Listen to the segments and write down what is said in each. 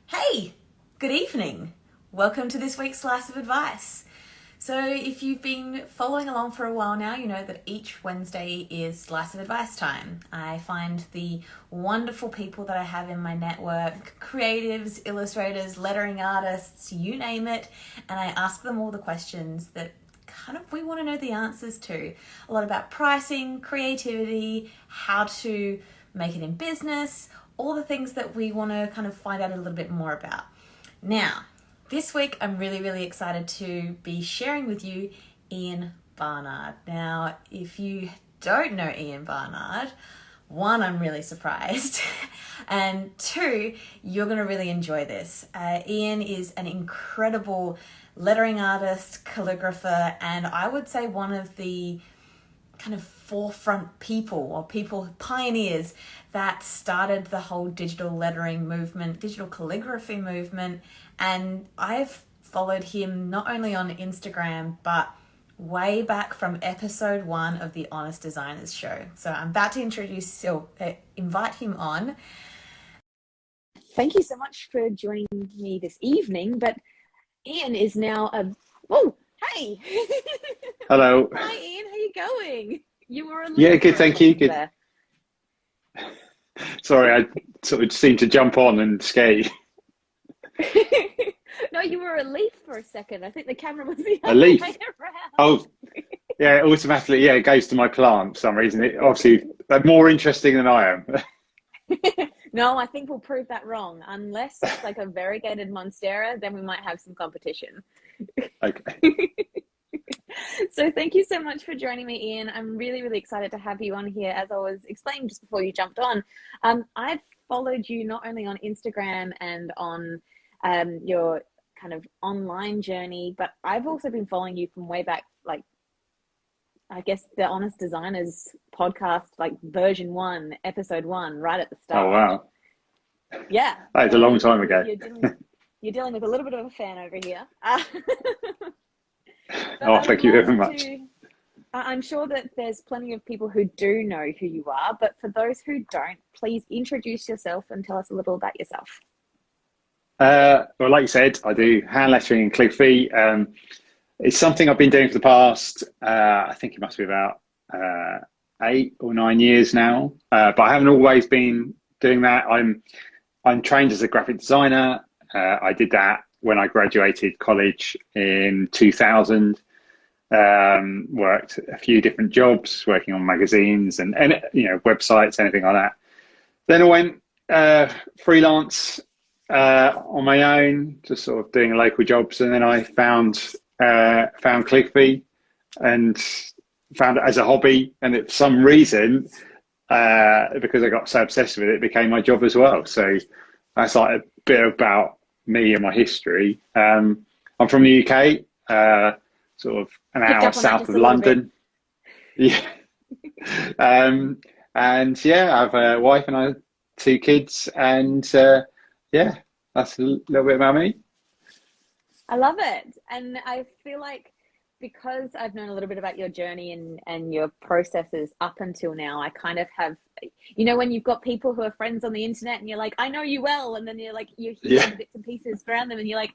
Hey, good evening. Welcome to this week's Slice of Advice. So, if you've been following along for a while now, you know that each Wednesday is Slice of Advice time. I find the wonderful people that I have in my network, creatives, illustrators, lettering artists, you name it, and I ask them all the questions that we want to know the answers to. A lot about pricing, creativity, how to make it in business, all the things that we want to kind of find out a little bit more about. Now, this week I'm really excited to be sharing with you Ian Barnard. Now, if you don't know Ian Barnard, one, I'm really surprised, and two, you're going to really enjoy this. Ian is an incredible lettering artist, calligrapher, and I would say one of the kind of forefront people or pioneers that started the whole digital lettering movement, digital calligraphy movement. And I've followed him not only on Instagram, but way back from episode 1 of the Honest Designers show. So I'm about to invite him on. Thank you so much for joining me this evening. But Ian is now hey. Hello. Hi, Ian. How you going? You were Good. Thank you. Good. There. Sorry, I sort of seemed to jump on and scare you. No, you were a leaf for a second. I think the camera was the other way around. Oh, yeah. Automatically, it goes to my plant for some reason. It obviously more interesting than I am. No, I think we'll prove that wrong. Unless it's like a variegated monstera, then we might have some competition. Okay. So thank you so much for joining me, Ian. I'm really excited to have you on here. As I was explaining just before you jumped on, I've followed you not only on Instagram and on your kind of online journey, but I've also been following you from way back, like, I guess the Honest Designers podcast, like version 1, episode 1, right at the start. Oh, wow. Yeah. That is a long time ago. You're dealing with a little bit of a fan over here. Thank you very much. I'm sure that there's plenty of people who do know who you are, but for those who don't, please introduce yourself and tell us a little about yourself. Well, like you said, I do hand lettering and calligraphy. It's something I've been doing for the past, I think it must be about 8 or 9 years now, but I haven't always been doing that. I'm trained as a graphic designer. I did that when I graduated college in 2000. Worked a few different jobs, working on magazines and websites, anything like that. Then I went freelance on my own, just sort of doing local jobs, and then I found calligraphy and found it as a hobby, and for some reason, because I got so obsessed with it, it became my job as well. So that's like a bit about me and my history. I'm from the UK, sort of an hour south of London. Yeah. And I have a wife and I have 2 kids, and that's a little bit about me. I love it. And I feel like because I've known a little bit about your journey and your processes up until now, I kind of have, when you've got people who are friends on the internet and you're like, I know you well. And then you're like, you hear bits and pieces around them and you're like,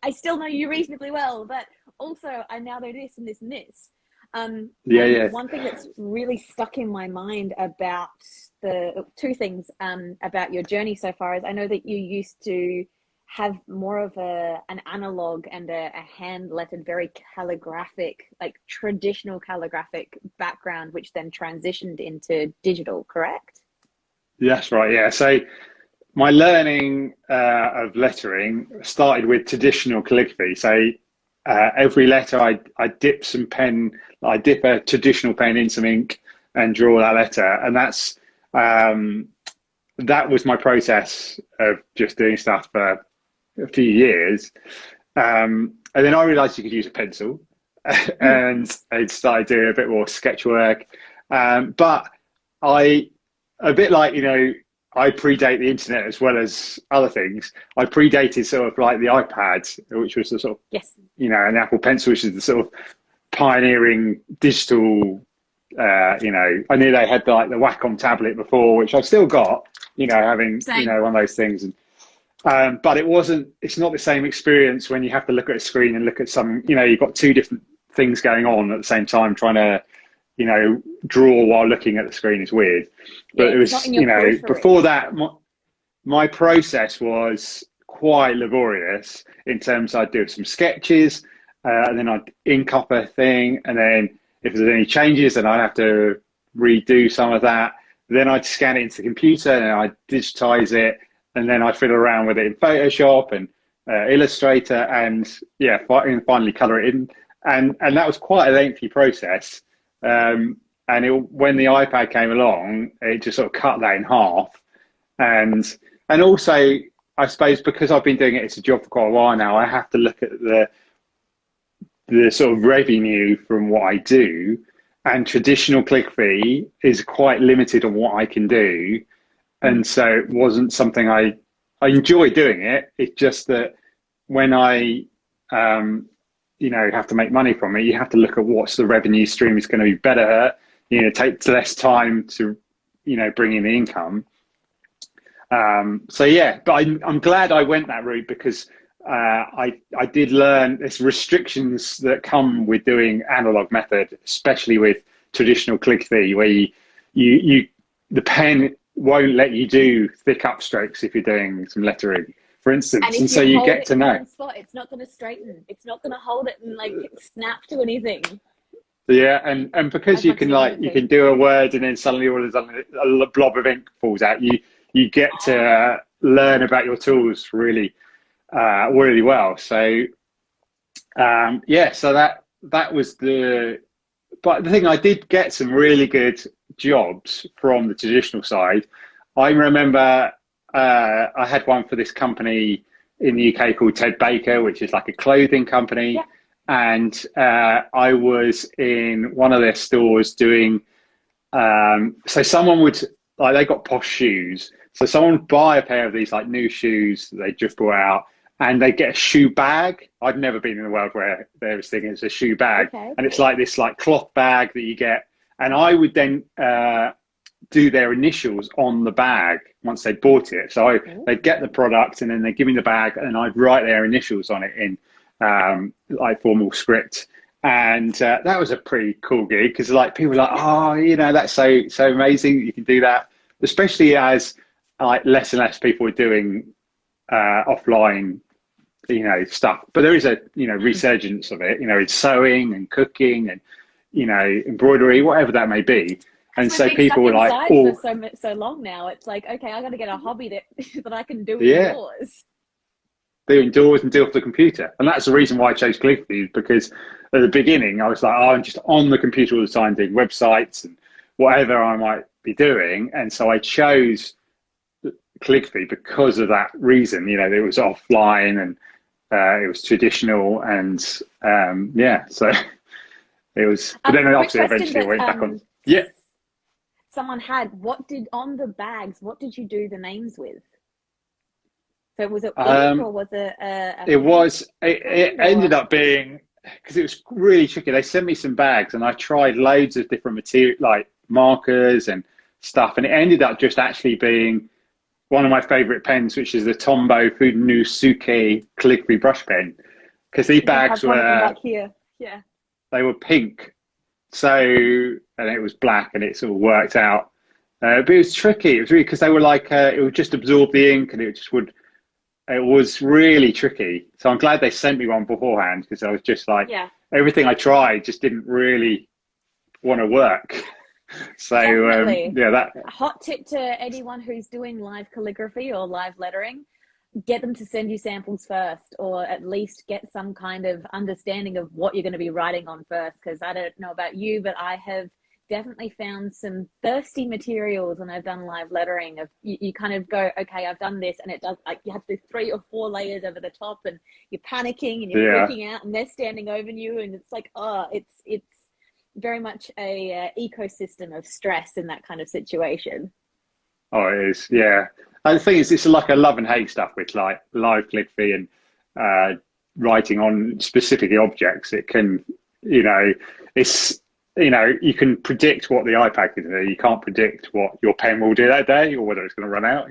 I still know you reasonably well, but also I now know this and this and this. One thing that's really stuck in my mind about the 2 things about your journey so far is I know that you used to have more of an analog and a hand lettered, very calligraphic, like traditional calligraphic background, which then transitioned into digital, correct? That's right. Yeah. So my learning of lettering started with traditional calligraphy. So every letter I dip a traditional pen in some ink and draw that letter, and that was my process of just doing stuff for a few years, and then I realized you could use a pencil and I started doing a bit more sketch work, but a bit like I predate the internet as well as other things. I predated sort of like the iPad, which was the sort of an Apple Pencil, which is the sort of pioneering digital I knew they had like the Wacom tablet before, which I've still got, having one of those things. But it's not the same experience when you have to look at a screen and look at you've got two different things going on at the same time, trying to, draw while looking at the screen is weird. But Yeah, it it's not was, in your periphery. before that, my process was quite laborious in terms I'd do some sketches, and then I'd ink up a thing, and then if there's any changes, then I'd have to redo some of that. Then I'd scan it into the computer, and I'd digitize it, and then I'd fiddle around with it in Photoshop and Illustrator, and yeah, finally color it in. And that was quite a lengthy process. When the iPad came along, it just sort of cut that in half. And also, I suppose because I've been doing it as a job for quite a while now, I have to look at the sort of revenue from what I do. And traditional click fee is quite limited on what I can do. And so it wasn't something I enjoy doing it. It's just that when I have to make money from it, you have to look at what's the revenue stream is going to be better. It takes less time to bring in the income. So yeah, but I'm glad I went that route because I did learn there's restrictions that come with doing analog method, especially with traditional click fee, where you the pen won't let you do thick upstrokes if you're doing some lettering, for instance, and so you get to know. Spot, it's not going to straighten. It's not going to hold it and like snap to anything. Yeah, and because you can do a word and then suddenly all of a sudden a blob of ink falls out, you get to learn about your tools really well. So so that was but the thing, I did get some really good jobs from the traditional side. I remember I had one for this company in the UK called Ted Baker, which is like a clothing company. Yeah. And I was in one of their stores doing, so someone would, like, they got posh shoes. So someone would buy a pair of these like new shoes that they just brought out, and they get a shoe bag. I've never been in a world where there was thing as a shoe bag. Okay. And it's like this like cloth bag that you get. And I would then do their initials on the bag once they bought it. So they'd get the product and then they'd give me the bag and I'd write their initials on it in like formal script. And that was a pretty cool gig because like people were like, oh, that's so amazing that you can do that, especially as like less and less people are doing offline stuff. But there is a resurgence of it. It's sewing and cooking and embroidery, whatever that may be. And so people were like, for so long now, it's like, okay, I got to get a hobby that I can do indoors. Do indoors and do off the computer. And that's the reason why I chose ClickFeed, because at the beginning I was like, I'm just on the computer all the time doing websites and whatever I might be doing. And so I chose ClickFeed because of that reason. It was offline and it was traditional and so it was, but then obviously eventually I went back on. Yeah. Someone had, what did you do the names with? So was it ink or was it it ended up being, because it was really tricky. They sent me some bags and I tried loads of different material, like markers and stuff. And it ended up just actually being one of my favorite pens, which is the Tombow Funusuke calligraphy brush pen. Because these bags were, they were pink. So, and it was black and it sort of worked out. But it was tricky. It was really, because they were like, it would just absorb the ink and it was really tricky. So I'm glad they sent me one beforehand, because I was just like, everything I tried just didn't really want to work. So that a hot tip to anyone who's doing live calligraphy or live lettering: get them to send you samples first, or at least get some kind of understanding of what you're going to be writing on first. Because I don't know about you, but I have definitely found some thirsty materials when I've done live lettering. Of you kind of go, okay, I've done this, and it does, like, you have to do 3 or 4 layers over the top, and you're panicking and you're freaking out, and they're standing over you, and it's like, it's very much a ecosystem of stress in that kind of situation. Oh, it is, yeah. And the thing is, it's like a love and hate stuff with like live calligraphy and writing on specific objects. It can, it's, you can predict what the iPad can do. You can't predict what your pen will do that day or whether it's going to run out.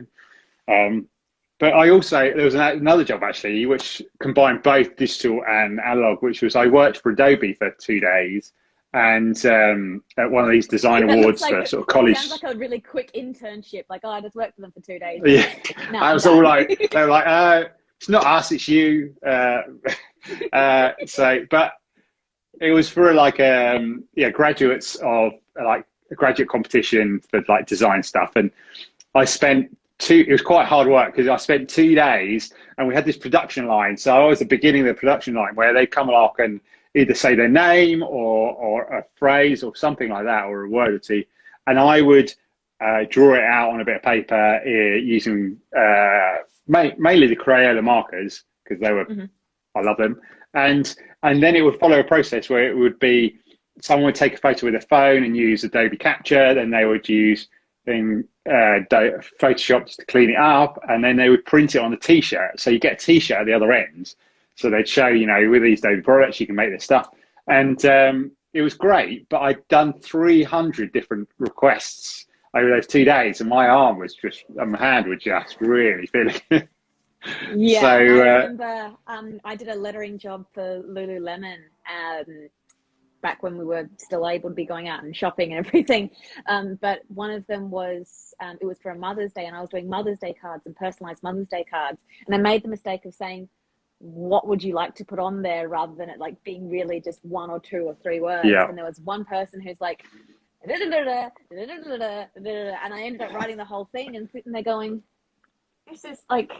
but I also, there was another job actually, which combined both digital and analog, which was I worked for Adobe for 2 days and at one of these design That looks awards like for sort of it college. sounds like a really quick internship. Like, oh, I just worked for them for 2 days. Yeah, No, I I'm was all done. like, they were like, it's not us, it's you. So, but it was for like yeah, graduates of like a graduate competition for like design stuff, and I spent two. It was quite hard work because I spent 2 days, and we had this production line. So I was the beginning of the production line where they come along and either say their name or a phrase or something like that, or a word or two, and I would draw it out on a bit of paper using mainly the Crayola markers because they were, Mm-hmm. I love them, and then it would follow a process where it would be someone would take a photo with their phone and use Adobe Capture, then they would use Photoshop just to clean it up, and then they would print it on the T-shirt. So you get a T-shirt at the other end. So they'd show, with these Adobe products, you can make this stuff. And it was great, but I'd done 300 different requests over those 2 days, and my arm was just, and my hand was just really feeling it. Yeah, So, I remember I did a lettering job for Lululemon back when we were still able to be going out and shopping and everything. But one of them was, it was for a Mother's Day, and I was doing Mother's Day cards and personalized Mother's Day cards. And I made the mistake of saying, what would you like to put on there, rather than it like being really just one or two or three words. yeah, And there was one person who's like, and I ended up writing the whole thing and sitting there going, this is like,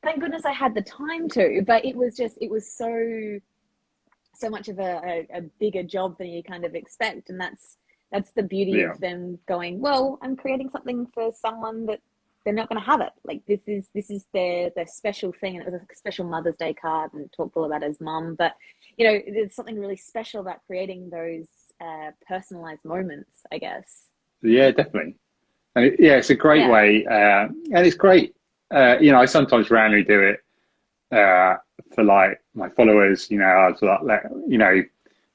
thank goodness I had the time to, but it was so much of a bigger job than you kind of expect. And that's the beauty yeah. of them going, well, I'm creating something for someone that they're not going to have it. Like this is their special thing. And it was a special Mother's Day card and talked all about his mum, but there's something really special about creating those personalized moments, I guess. Yeah, definitely. And it's a great way, and it's great. I sometimes randomly do it for like my followers. I'll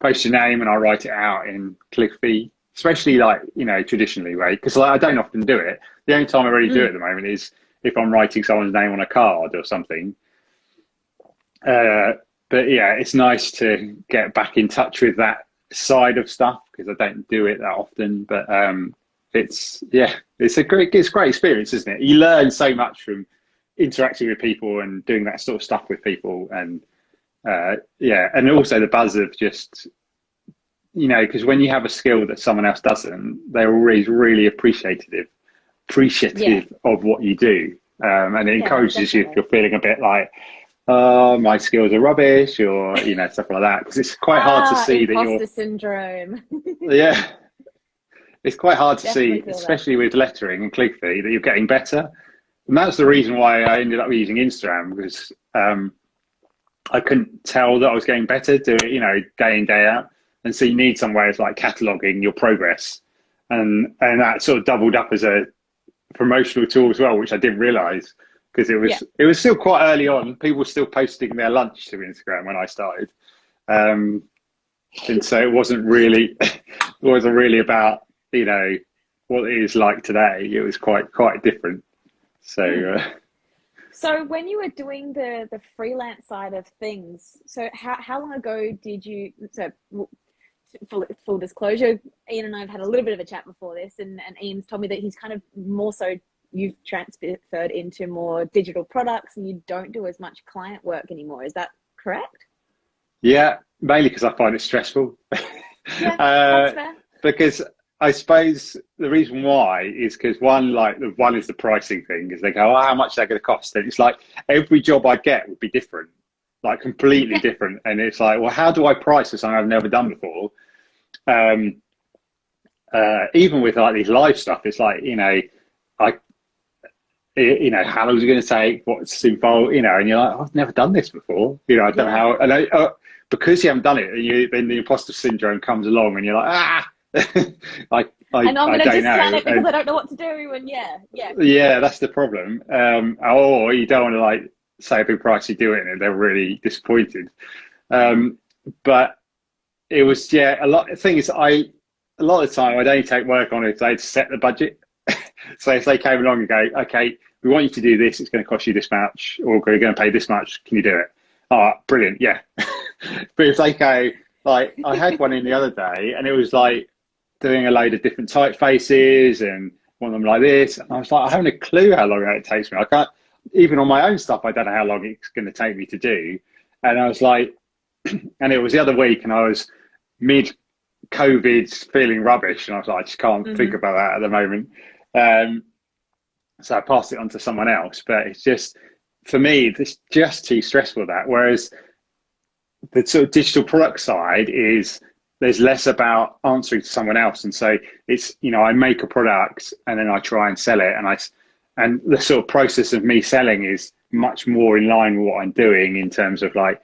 post your name and I'll write it out in Clickfeet, especially like traditionally, right? Because I don't often do it. The only time I really do it at the moment is if I'm writing someone's name on a card or something. But yeah, it's nice to get back in touch with that side of stuff because I don't do it that often. But it's a great experience, isn't it? You learn so much from interacting with people and doing that sort of stuff with people, and and also the buzz of just because when you have a skill that someone else doesn't, they're always really appreciative of what you do, and it encourages you if you're feeling a bit like, oh, my skills are rubbish, or stuff like that, because it's quite hard to see that imposter syndrome. Yeah. It's quite hard to Definitely see, especially with lettering and Clickfeet, that you're getting better. And that's the reason why I ended up using Instagram, because I couldn't tell that I was getting better, do it, day in, day out. And so you need some ways like cataloging your progress. And that sort of doubled up as a promotional tool as well, which I didn't realize, because it was still quite early on. People were still posting their lunch to Instagram when I started. And so it wasn't really about, what it is like today. It was quite different. So So when you were doing the freelance side of things, so how long ago did you, so full disclosure, Ian and I have had a little bit of a chat before this, and Ian's told me that he's kind of more so, you've transferred into more digital products and you don't do as much client work anymore. Is that correct? Yeah, mainly because I find it stressful. Yeah, that's fair. Because I suppose the reason why is because one is the pricing thing, because they go, oh, how much is that going to cost? And it's like every job I get would be different, like completely different. And it's like, well, how do I price for something I've never done before? Even with like these live stuff, it's like, how long is it going to take? What's involved? And you're like, I've never done this before. I don't know how. And because you haven't done it, then the imposter syndrome comes along, and you're like, and I'm going to discount it because I don't know what to do. And yeah, that's the problem. Or you don't want to like say a big price, you do it, and they're really disappointed. But it was a lot. The thing is, a lot of the time I'd only take work on it if they'd set the budget. So if they came along and go, okay, we want you to do this. It's going to cost you this much, or we're going to pay this much. Can you do it? Oh, brilliant. Yeah. But if they go, like, I had one in the other day, and it was like doing a load of different typefaces and one of them like this. And I was like, I haven't a clue how long it takes me. I can't, even on my own stuff, I don't know how long it's going to take me to do. And I was like, and it was the other week, and I was mid-COVID feeling rubbish. And I was like, I just can't think about that at the moment. So I passed it on to someone else. But it's just, for me, it's just too stressful, that. Whereas the sort of digital product side is, there's less about answering to someone else. And so it's, you know, I make a product and then I try and sell it. And the sort of process of me selling is much more in line with what I'm doing in terms of like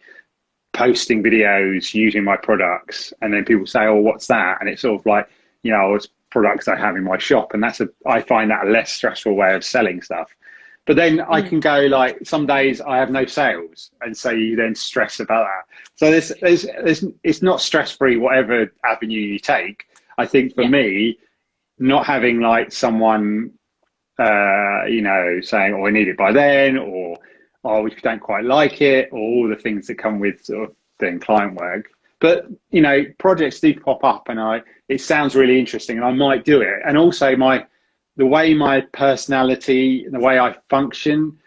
posting videos using my products. And then people say, oh, what's that? And it's sort of like, you know, it's products I have in my shop. And I find that a less stressful way of selling stuff. But then I can go, like, some days I have no sales, and so you then stress about that. So it's not stress-free whatever avenue you take. I think for me, not having like someone, you know, saying, oh, I need it by then, or, oh, if you don't quite like it, or all the things that come with sort of doing client work. But, you know, projects do pop up, and it sounds really interesting, and I might do it. And also the way my personality, the way I function,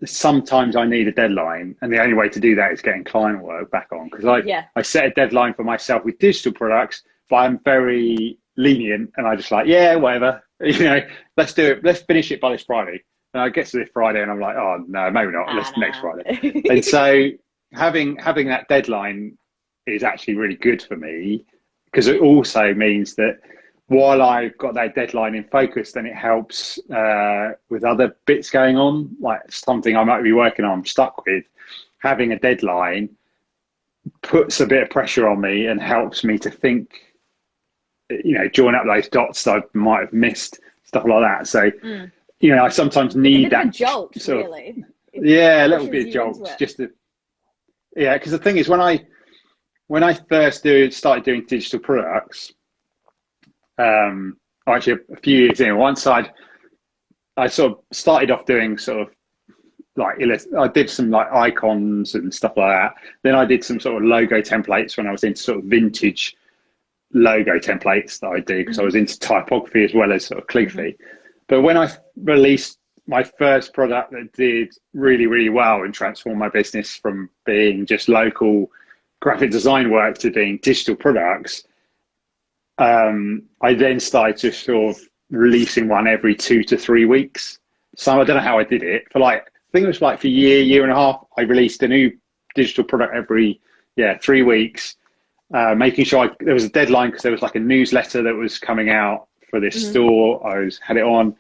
sometimes I need a deadline. And the only way to do that is getting client work back on. Because I set a deadline for myself with digital products, but I'm very lenient, and I just like, yeah, whatever, you know, let's do it. Let's finish it by this Friday. And I get to this Friday and I'm like, oh, no, maybe not. Let's next Friday. And so having that deadline is actually really good for me, because it also means that while I've got that deadline in focus, then it helps with other bits going on, like something I might be working on, I'm stuck with. Having a deadline puts a bit of pressure on me and helps me to think, you know, join up those dots that I might have missed, stuff like that. So, you know, I sometimes need that jolt, really. A little bit of jolt, just to, because the thing is, when I first started doing digital products, actually a few years in, once I sort of started off doing sort of like, I did some like icons and stuff like that. Then I did some sort of logo templates when I was into sort of vintage logo templates that I do, because I was into typography as well as sort of calligraphy. But when I released my first product that did really, really well and transformed my business from being just local graphic design work to being digital products, I then started to sort of releasing one every 2 to 3 weeks. So I don't know how I did it. For like, I think it was like for a year and a half, I released a new digital product every 3 weeks, making sure there was a deadline, because there was like a newsletter that was coming out for this store. I had it on,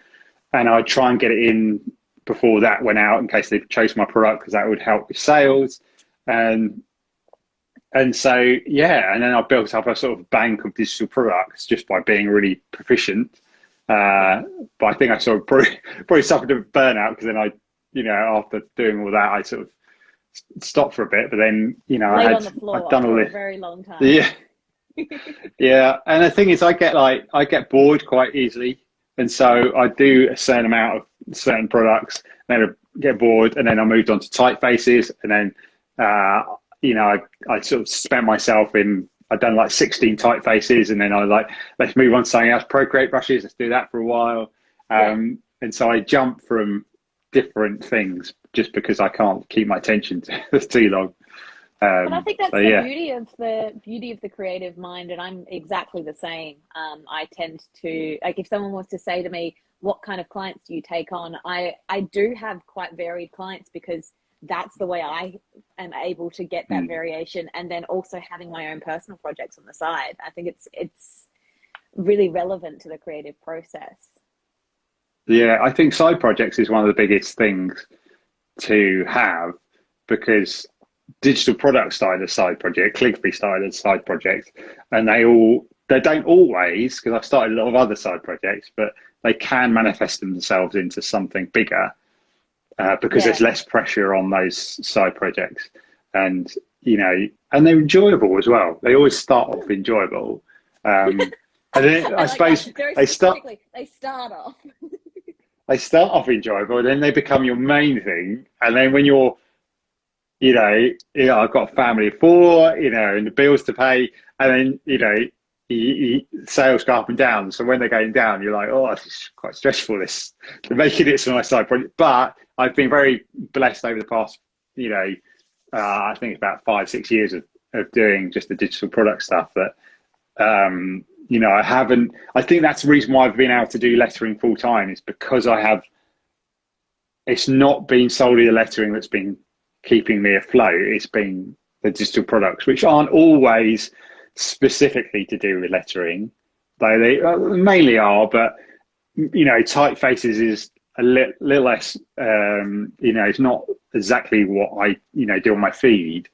and I'd try and get it in before that went out in case they chose my product, because that would help with sales. And so, and then I built up a sort of bank of digital products just by being really proficient. But I think I sort of probably suffered a burnout, because then after doing all that, I sort of stopped for a bit. But then, I'd done all this for a very long time. Yeah. Yeah. And the thing is, I get bored quite easily. And so I do a certain amount of certain products, then I get bored, and then I moved on to typefaces, and then, I sort of spent myself I'd done like 16 typefaces, and then I was like, let's move on to something else. Procreate brushes, let's do that for a while. And so I jump from different things just because I can't keep my attention too long. But I think that's the beauty of the creative mind, and I'm exactly the same. I tend to, like, if someone was to say to me, what kind of clients do you take on? I do have quite varied clients, because that's the way I am able to get that variation, and then also having my own personal projects on the side. I think it's really relevant to the creative process. Yeah, I think side projects is one of the biggest things to have, because digital product started as side project, calligraphy started as side project, and they don't always, because I've started a lot of other side projects, but they can manifest themselves into something bigger. Because there's less pressure on those side projects, and and they're enjoyable as well. They always start off enjoyable, and then I suppose they start off. they start off enjoyable, then they become your main thing, and then when you're, I've got a family of four, and the bills to pay, and then sales go up and down. So when they're going down, you're like, oh, this is quite stressful. They're making it my side project. But I've been very blessed over the past, I think it's about 5-6 years of doing just the digital product stuff that, I think that's the reason why I've been able to do lettering full time, is because it's not been solely the lettering that's been keeping me afloat. It's been the digital products, which aren't always specifically to do with lettering, though they mainly are, but typefaces is a little less, it's not exactly what I do on my feed.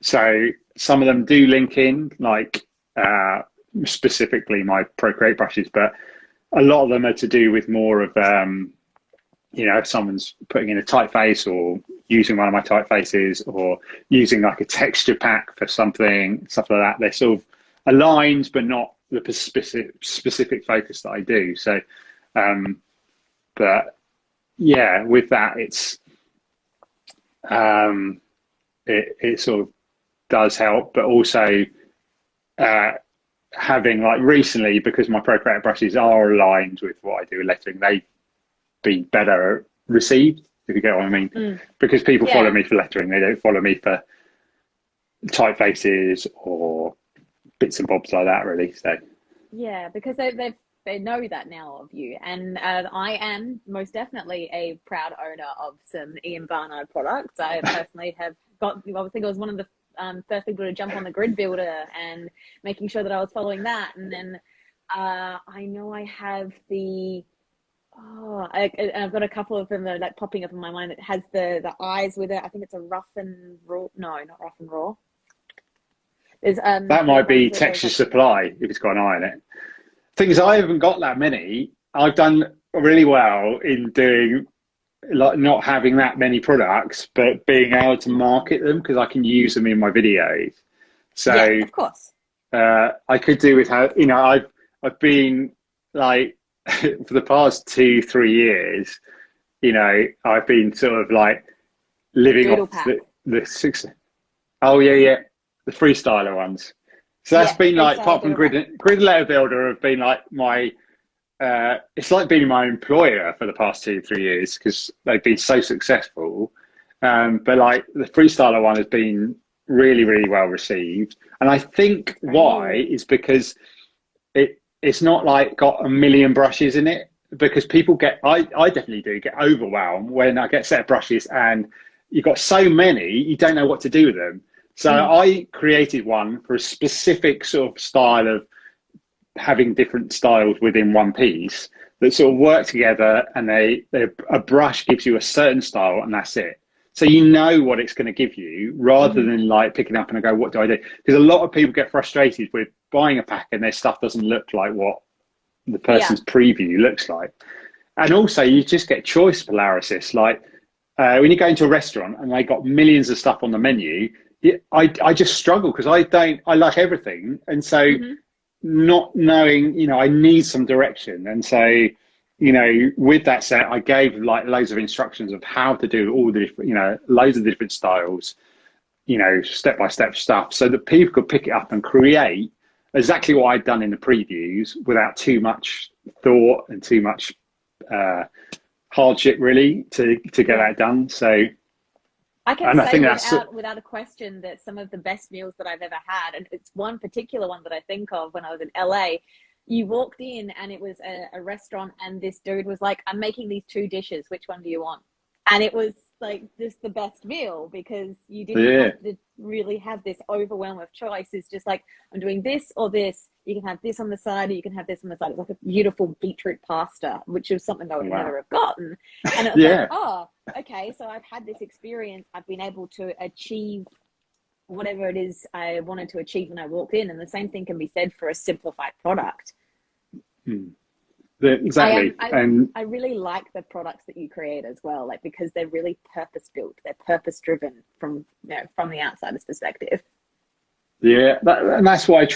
So some of them do link in, like specifically my Procreate brushes, but a lot of them are to do with more of if someone's putting in a typeface or using one of my typefaces or using like a texture pack for something, stuff like that. They're sort of aligned, but not the specific focus that I do. So, but yeah, with that, it sort of does help, but also having, like, recently, because my Procreate brushes are aligned with what I do with lettering, they've been better received, if you get what I mean. Because people follow me for lettering, they don't follow me for typefaces or bits and bobs like that, really. So yeah, because they know that now of you, and I am most definitely a proud owner of some Ian Barnard products. I personally have obviously I was one of the first people to jump on the grid builder and making sure that I was following that. And then I know I have I've got a couple of them that are like popping up in my mind that has the eyes with it. I think it's a rough and raw. No, not rough and raw. There's that might be Texture Supply if it's got an eye in it. Things I haven't got that many. I've done really well in doing, like, not having that many products, but being able to market them because I can use them in my videos. So yeah, of course, I could do with how I've been, like, for the past 2-3 years, I've been sort of like living Doodle off pack. the six. Oh yeah, the freestyler ones. So that's been like, apart from Grid Letter Builder, have been like my. It's like being my employer for the past 2-3 years because they've been so successful. But like the freestyler one has been really, really well received, and I think why is because it's not like got a million brushes in it, because people I definitely do get overwhelmed when I get a set of brushes and you've got so many, you don't know what to do with them. So I created one for a specific sort of style of having different styles within one piece that sort of work together, and a brush gives you a certain style and that's it. So you know what it's going to give you, rather than like picking up and I go, what do I do? Because a lot of people get frustrated with buying a pack and their stuff doesn't look like what the person's preview looks like. And also you just get choice paralysis. Like when you go into a restaurant and they got millions of stuff on the menu, I just struggle because I like everything. And so not knowing, I need some direction. And so, with that set, I gave like loads of instructions of how to do all the different, loads of different styles, step-by-step stuff, so that people could pick it up and create exactly what I'd done in the previews without too much thought and too much hardship, really, to get that done. So I can say without a question that some of the best meals that I've ever had, and it's one particular one that I think of when I was in LA, you walked in and it was a restaurant and this dude was like, I'm making these 2 dishes. Which one do you want? And it was like just the best meal because you didn't have to really have this overwhelm of choice. It's just like, I'm doing this or this. You can have this on the side or you can have this on the side. It's like a beautiful beetroot pasta, which is something I would never have gotten. And it was like, oh, okay, so I've had this experience. I've been able to achieve whatever it is I wanted to achieve when I walked in. And the same thing can be said for a simplified product. Exactly. I really like the products that you create as well, like, because they're really purpose built. They're purpose driven from the outsider's perspective. Yeah, and that's why I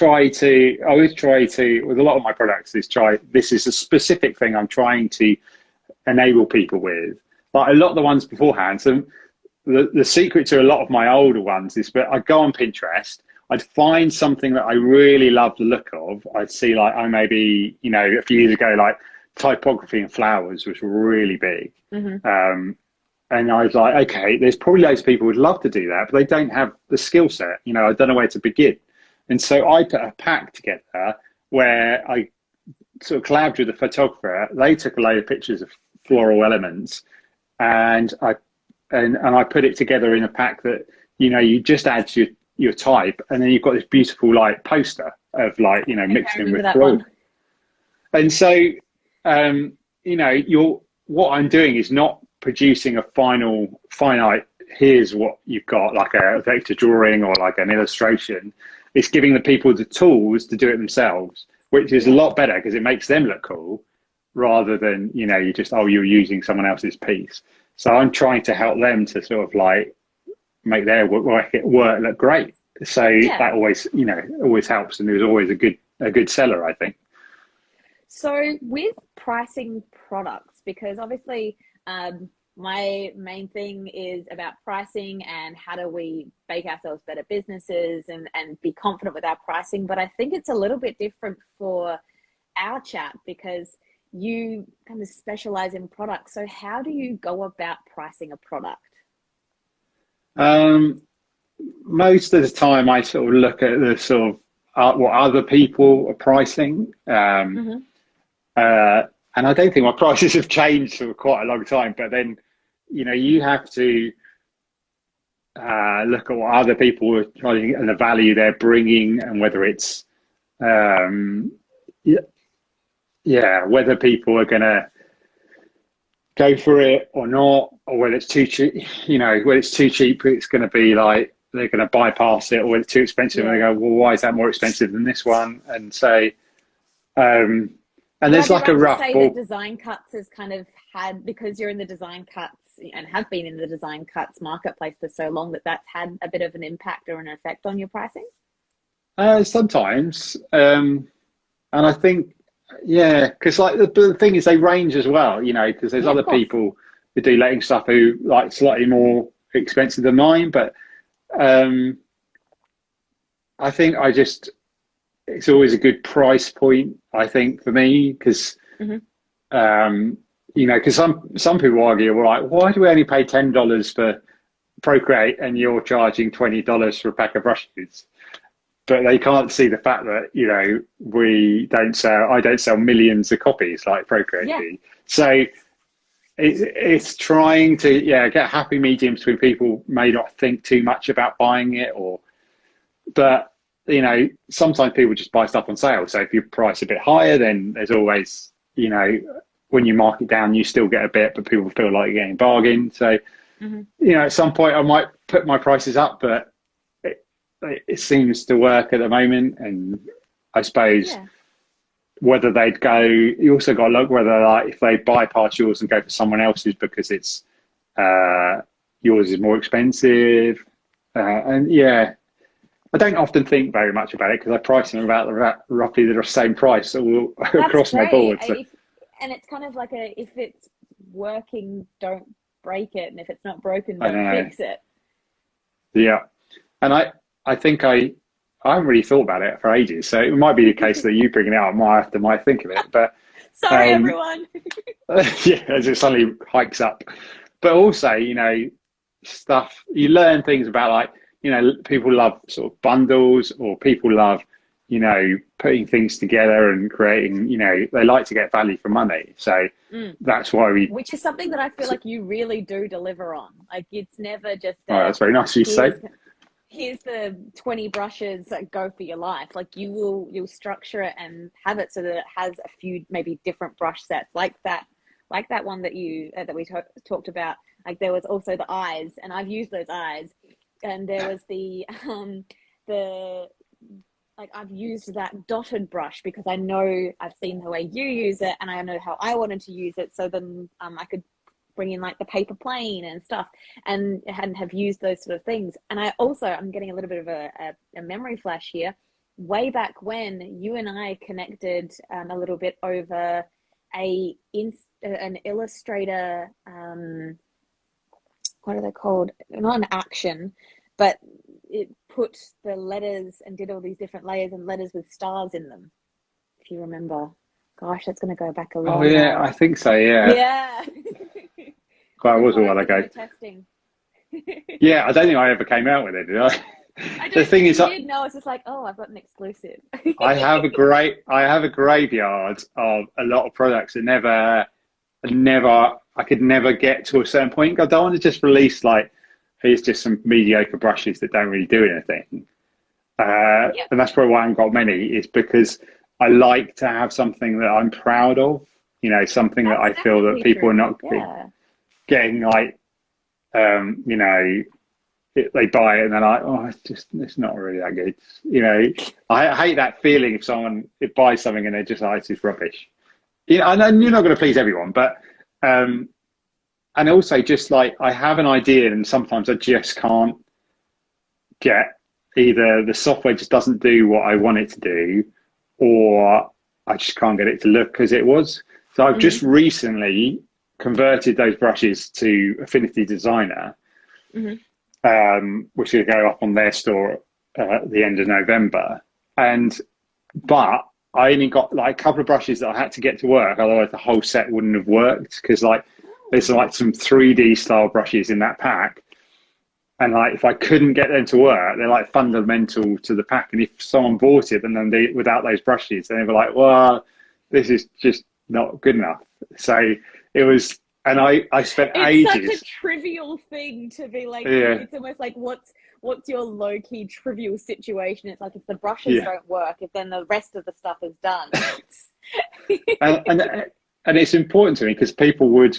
always try to, with a lot of my products, this is a specific thing I'm trying to enable people with. Like a lot of the ones beforehand. So the secret to a lot of my older ones is that I'd go on Pinterest, I'd find something that I really love the look of. I'd see like, oh, maybe, you know, a few years ago, like typography and flowers was really big. And I was like, okay, there's probably loads of people who would love to do that, but they don't have the skill set. You know, I don't know where to begin. And so I put a pack together where I sort of collaborated with the photographer. They took a load of pictures of floral elements, and I put it together in a pack that, you know, you just add to your type, and then you've got this beautiful like poster of like, you know, mixed in with floral. And so, you know, what I'm doing is not producing a finite, here's what you've got, like a vector drawing or like an illustration. It's giving the people the tools to do it themselves, which is a lot better because it makes them look cool rather than, you know, you're using someone else's piece. So I'm trying to help them to sort of like make their work look great. So that always, you know, always helps, and there's always a good seller, I think. So with pricing products, because obviously my main thing is about pricing and how do we make ourselves better businesses and be confident with our pricing. But I think it's a little bit different for our chat because you kind of specialize in products. So how do you go about pricing a product? Most of the time I sort of look at the sort of what other people are pricing. And I don't think my prices have changed for quite a long time, but then, you know, you have to look at what other people are trying and the value they're bringing, and whether it's, whether people are going to go for it or not, or whether it's too cheap, you know, when it's too cheap, it's going to be like, they're going to bypass it, or when it's too expensive, and they go, well, why is that more expensive than this one? And so, and there's like a rough ball. That Design Cuts has kind of had, because you're in the Design Cuts and have been in the Design Cuts marketplace for so long, that's had a bit of an impact or an effect on your pricing? Sometimes. And I think, because like the thing is they range as well, you know, because there's other people who do letting stuff who like slightly more expensive than mine. But I think it's always a good price point, I think, for me, because, you know, because some people argue, well, like, why do we only pay $10 for Procreate and you're charging $20 for a pack of brushes? But they can't see the fact that, you know, I don't sell millions of copies like Procreate do. So it's trying to, get happy mediums between people may not think too much about buying it, but you know, sometimes people just buy stuff on sale. So if you price a bit higher, then there's always, you know, when you mark it down, you still get a bit, but people feel like you're getting a bargain. So, you know, at some point I might put my prices up, but it seems to work at the moment. And I suppose whether they'd go, you also got to look whether, like, if they bypass yours and go for someone else's because it's yours is more expensive. I don't often think very much about it because I price them about roughly the same price across my board. So. And it's kind of like if it's working, don't break it. And if it's not broken, don't fix it. Yeah. And I think I haven't really thought about it for ages. So it might be the case that you bring it out, I might think of it. But sorry, everyone. As it suddenly hikes up. But also, you know, stuff, you learn things about, like, you know, people love sort of bundles, or people love, you know, putting things together and creating, you know, they like to get value for money. So that's why which is something that I feel like you really do deliver on. Like, it's never just that's very nice of you to say. Here's the 20 brushes that go for your life. Like, you'll structure it and have it so that it has a few maybe different brush sets, like that one that we talked about. Like, there was also the eyes, and I've used those eyes. And there was I've used that dotted brush because I know I've seen the way you use it, and I know how I wanted to use it. So then I could bring in like the paper plane and stuff, and have used those sort of things. And I'm getting a little bit of a memory flash here. Way back when you and I connected a little bit over an Illustrator, what are they called? Not an action, but it put the letters and did all these different layers and letters with stars in them. If you remember, gosh, that's going to go back a long Oh yeah, way. I think so. Yeah. Yeah. Quite was a while ago. Testing. Yeah, I don't think I ever came out with it, did I? The thing is, no, it's just like, oh, I've got an exclusive. I have a graveyard of a lot of products that I could never get to a certain point. I don't want to just release like, here's just some mediocre brushes that don't really do anything. And that's probably why I haven't got many, is because I like to have something that I'm proud of, you know, something that I feel that people are not getting like, you know, they buy it and they're like, oh, it's not really that good. You know, I hate that feeling if someone buys something and they're just like, it's rubbish. You know, I know you're not going to please everyone, but, and also just like, I have an idea and sometimes I just can't get, either the software just doesn't do what I want it to do, or I just can't get it to look as it was. So I've just recently converted those brushes to Affinity Designer, which will go up on their store at the end of November. But I only got like a couple of brushes that I had to get to work, otherwise the whole set wouldn't have worked, because like there's like some 3D style brushes in that pack. And like, if I couldn't get them to work, they're like fundamental to the pack. And if someone bought it and then without those brushes, then they were like, well, this is just not good enough. So it was, and I spent ages. It's such a trivial thing to be like, it's almost like, what's your low-key trivial situation? It's like, if the brushes don't work, if then the rest of the stuff is done. and it's important to me because people would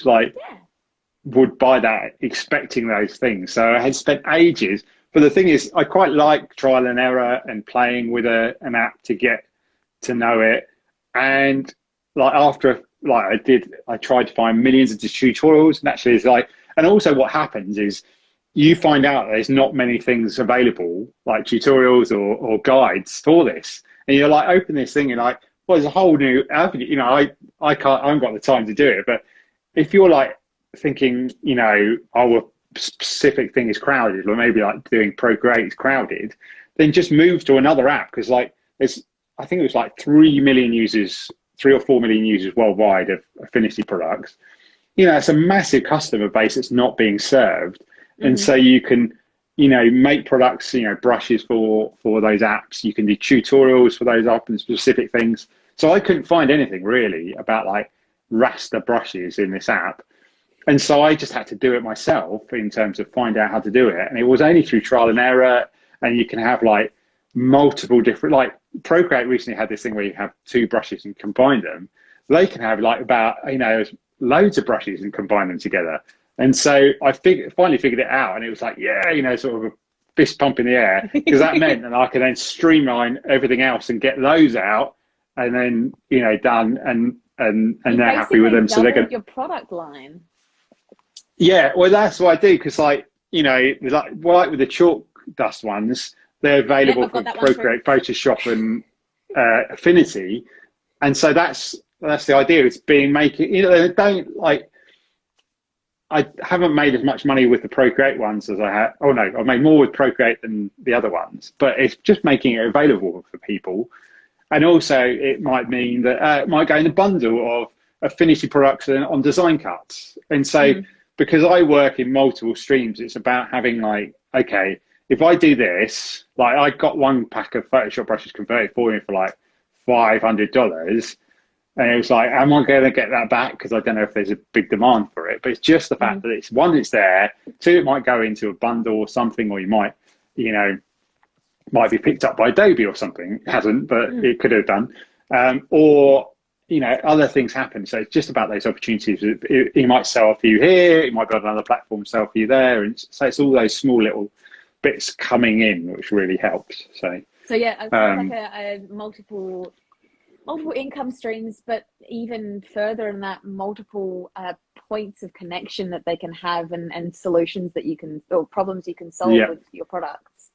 would buy that expecting those things. So I had spent ages, but the thing is, I quite like trial and error and playing with an app to get to know it. And like after I tried to find millions of tutorials, and actually it's like, and also what happens is you find out there's not many things available, like tutorials or guides for this. And you're like, open this thing and like, well, there's a whole new avenue. You know, I haven't got the time to do it, but if you're like, thinking, you know, our specific thing is crowded, or maybe like doing Procreate is crowded, then just move to another app, because like I think it was like 3 or 4 million users worldwide of Affinity products. You know, it's a massive customer base that's not being served. And so you can, you know, make products, you know, brushes for those apps. You can do tutorials for those up and specific things. So I couldn't find anything really about like raster brushes in this app. And so I just had to do it myself in terms of find out how to do it. And it was only through trial and error. And you can have like multiple different, like Procreate recently had this thing where you have 2 brushes and combine them. They can have like about, you know, loads of brushes and combine them together. And so I finally figured it out. And it was like, yeah, you know, sort of a fist pump in the air, because that meant that I could then streamline everything else and get those out and then, you know, done and they're happy with them. So they're going to your product line. Yeah, well, that's what I do, because, like, you know, like with the chalk dust ones, they're available for Procreate, Photoshop, and Affinity, and so that's the idea. It's making, you know, I haven't made as much money with the Procreate ones as I had. Oh no, I've made more with Procreate than the other ones, but it's just making it available for people, and also it might mean that it might go in a bundle of Affinity products on design cuts, and so. Because I work in multiple streams, it's about having like, okay, if I do this, like I got one pack of Photoshop brushes converted for me for like $500. And it was like, am I going to get that back? Because I don't know if there's a big demand for it. But it's just the fact that it's one, it's there. 2, it might go into a bundle or something, or you might, you know, might be picked up by Adobe or something. It hasn't, but it could have done. Or, you know, other things happen. So it's just about those opportunities. He might sell a few here, he might be on another platform, sell a few there. And so it's all those small little bits coming in, which really helps. So yeah, it's like a multiple income streams, but even further in that, multiple points of connection that they can have and solutions that you can, or problems you can solve with your products.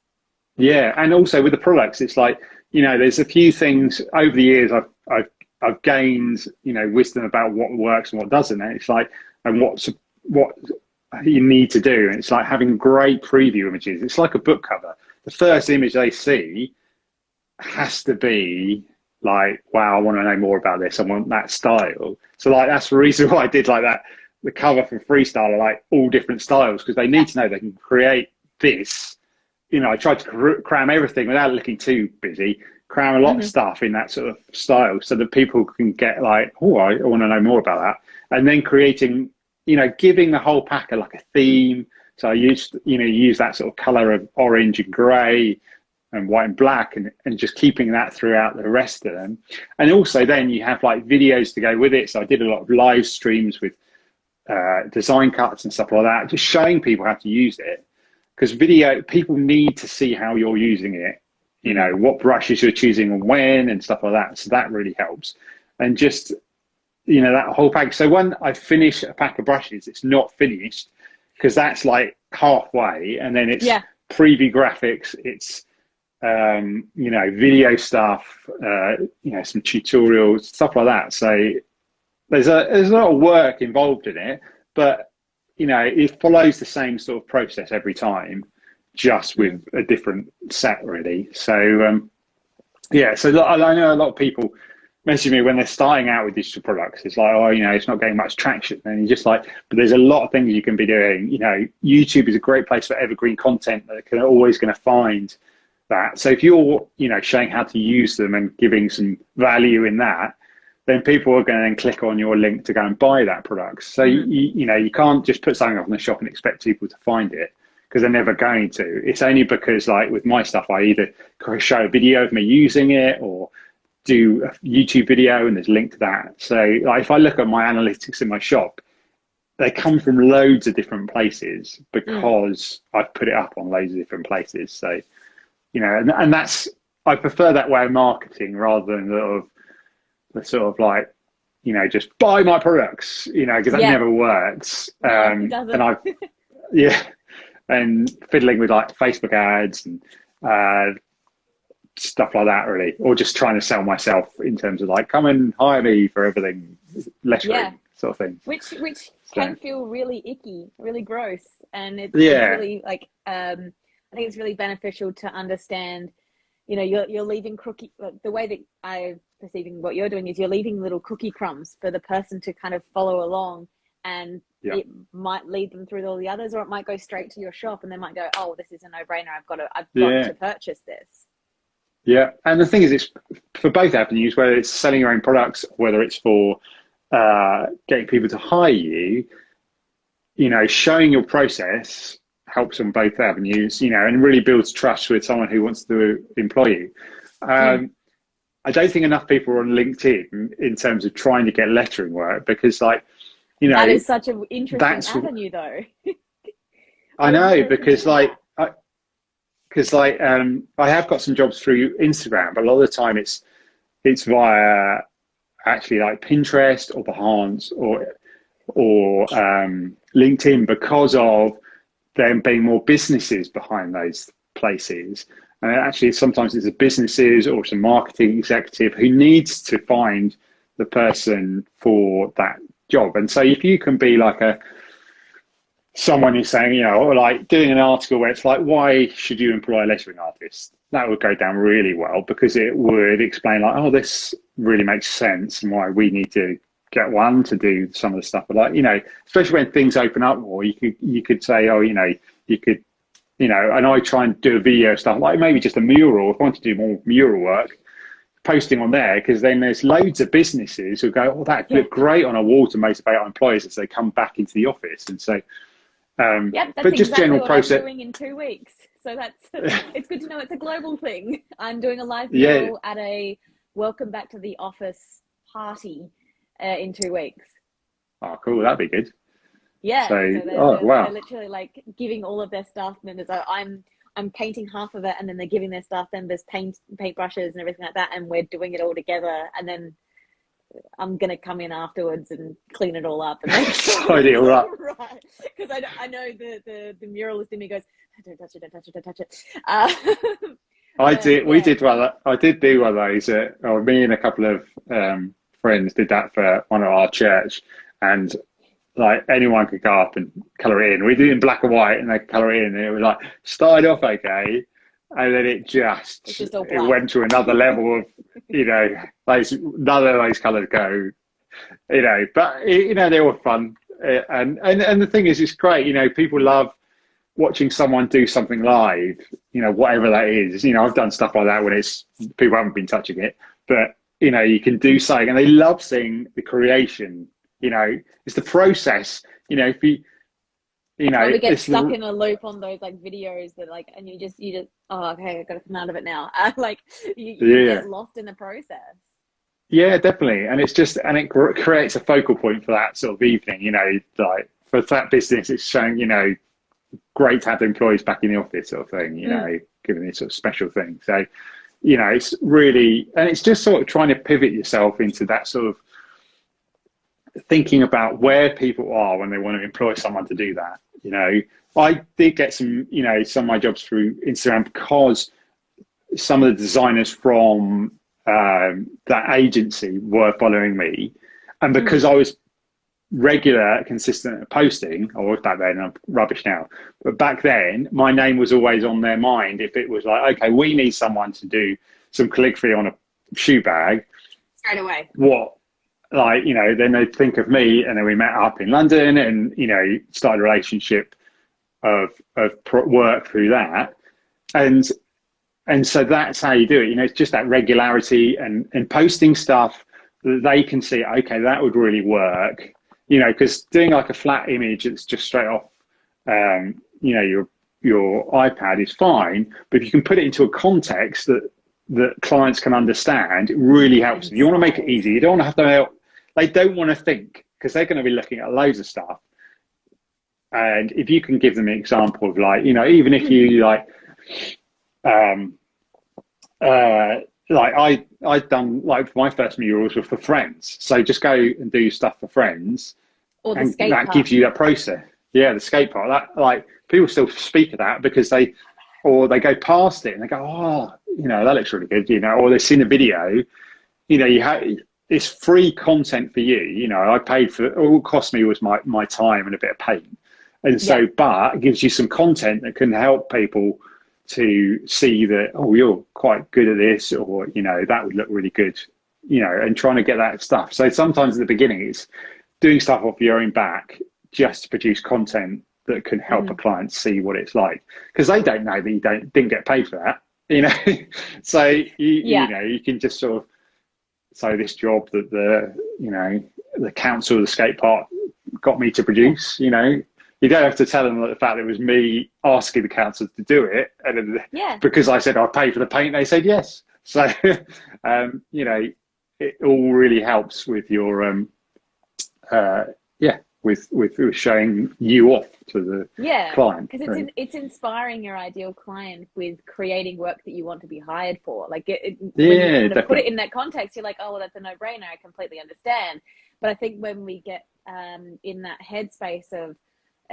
Yeah, and also with the products, it's like, you know, there's a few things over the years I've I've gained, wisdom about what works and what doesn't. And it's like, and what you need to do. And it's like having great preview images. It's like a book cover. The first image they see has to be like, wow, I want to know more about this. I want that style. So like, that's the reason why I did like that. The cover for Freestyle are like all different styles, because they need to know they can create this. I tried to cram everything without looking too busy, cram a lot of stuff in that sort of style so that people can get like, oh, I want to know more about that. And then creating, giving the whole pack like a theme. So I use that sort of color of orange and gray and white and black, and just keeping that throughout the rest of them. And also then you have like videos to go with it. So I did a lot of live streams with design cuts and stuff like that, just showing people how to use it. Because people need to see how you're using it, what brushes you're choosing and when and stuff like that. So that really helps. And just, that whole pack. So when I finish a pack of brushes, it's not finished, because that's like halfway. And then it's preview graphics, it's, video stuff, some tutorials, stuff like that. So there's a lot of work involved in it, but it follows the same sort of process every time, just with a different set, really. So so I know a lot of people message me when they're starting out with digital products. It's like, oh, it's not getting much traction, and you're just like, but there's a lot of things you can be doing. YouTube is a great place for evergreen content that are always going to find that. So if you're showing how to use them and giving some value in that, then people are going to then click on your link to go and buy that product. So you can't just put something up in the shop and expect people to find it, because they're never going to. It's only because, like with my stuff, I either show a video of me using it or do a YouTube video and there's a link to that. So like, if I look at my analytics in my shop, they come from loads of different places because I've put it up on loads of different places. So and that's, I prefer that way of marketing rather than the sort of like, just buy my products, because that never works. It and I've, and fiddling with like Facebook ads and stuff like that, really, or just trying to sell myself in terms of like, come and hire me for everything, lettering sort of thing. Which can feel really icky, really gross, and it's really like I think it's really beneficial to understand. You're leaving the way that I'm perceiving what you're doing is you're leaving little cookie crumbs for the person to kind of follow along, and it might lead them through all the others, or it might go straight to your shop and they might go, oh, this is a no-brainer. I've got to purchase this. Yeah. And the thing is, it's for both avenues, whether it's selling your own products, whether it's for getting people to hire you, showing your process helps on both avenues, and really builds trust with someone who wants to employ you. I don't think enough people are on LinkedIn in terms of trying to get lettering work, because like, that is such an interesting avenue though. I know, because I have got some jobs through Instagram, but a lot of the time it's via actually like Pinterest or Behance or LinkedIn, because of them being more businesses behind those places. And actually sometimes it's the businesses or some marketing executive who needs to find the person for that job. And so if you can be like someone who's saying, or like doing an article where it's like, why should you employ a lettering artist? That would go down really well, because it would explain like, oh, this really makes sense and why we need to get one to do some of the stuff. But like, especially when things open up more, you could say, oh, you could, and I try and do a video stuff, like maybe just a mural. If I want to do more mural work, posting on there, because then there's loads of businesses who go, oh, that look great on a wall to motivate our employees as they come back into the office. And so, that's but just exactly general what process. I'm doing in 2 weeks. So it's good to know it's a global thing. I'm doing a live mural at a welcome back to the office party in 2 weeks. Oh, cool. That'd be good. Yeah. So they're literally like giving all of their staff members. I'm painting half of it, and then they're giving their staff members paint brushes and everything like that, and we're doing it all together. And then I'm gonna come in afterwards and clean it all up and make sure tidy it all up. Right, because I know the muralist in me goes, don't touch it, don't touch it, don't touch it. I did. We did one. I did do one of those. Me and a couple of friends did that for one of our church, and like anyone could go up and colour it in. We did it in black and white, and they colour it in, and it was like started off okay, and then it's just all it black. went to another level of, you know, those none of those colours go, you know, but you know, they're all fun, and the thing is, it's great. You know, people love watching someone do something live, you know, whatever that is. You know, I've done stuff like that when it's people haven't been touching it, but you know, you can do something, and they love seeing the creation. You know, it's the process. You know, if you know, we get stuck in a loop on those like videos that like, and you just oh, okay, I've got to come out of it now. Like you get lost in the process. Yeah, definitely, and it's just, and it creates a focal point for that sort of evening. You know, like for that business, it's showing, you know, great to have the employees back in the office sort of thing, you know, giving this sort of special thing. So, you know, it's really, and it's just sort of trying to pivot yourself into that sort of thinking about where people are when they want to employ someone to do that. You know, I did get some, you know, some of my jobs through Instagram because some of the designers from that agency were following me, and because I was regular, consistent posting. I was back then, I'm rubbish now, but back then my name was always on their mind. If it was like, okay, we need someone to do some calligraphy on a shoe bag straight away, what, like, you know, then they'd think of me, and then we met up in London, and you know, started a relationship of work through that, and so that's how you do it. You know, it's just that regularity and posting stuff that they can see, okay, that would really work. You know, because doing like a flat image that's just straight off, you know, your iPad is fine, but if you can put it into a context that clients can understand, it really helps them. You want to make it easy. You don't want to have to. They don't want to think, because they're going to be looking at loads of stuff. And if you can give them an example of, like, you know, even if you like I'd done, like, my first murals were for friends, so just go and do stuff for friends, or the and skate that park. gives you that process. Yeah, the skate park, that, like, people still speak of that because they go past it and they go, oh, you know, that looks really good, you know, or they've seen a video. You know, it's free content for you. You know, I paid for, all it cost me was my time and a bit of paint, and so but it gives you some content that can help people to see that, oh, you're quite good at this, or, you know, that would look really good, you know, and trying to get that stuff. So sometimes at the beginning it's doing stuff off your own back just to produce content that can help a client see what it's like, because they don't know that you didn't get paid for that, you know. So you know, you can just sort of say, this job that the council of the skate park got me to produce, you know. You don't have to tell them the fact that it was me asking the council to do it, and because I said I'll pay for the paint, they said yes. So you know, it all really helps with your with showing you off to the client. Because it's inspiring your ideal client with creating work that you want to be hired for. Like when you kind of put it in that context, you're like, oh, well, that's a no-brainer. I completely understand. But I think when we get in that headspace of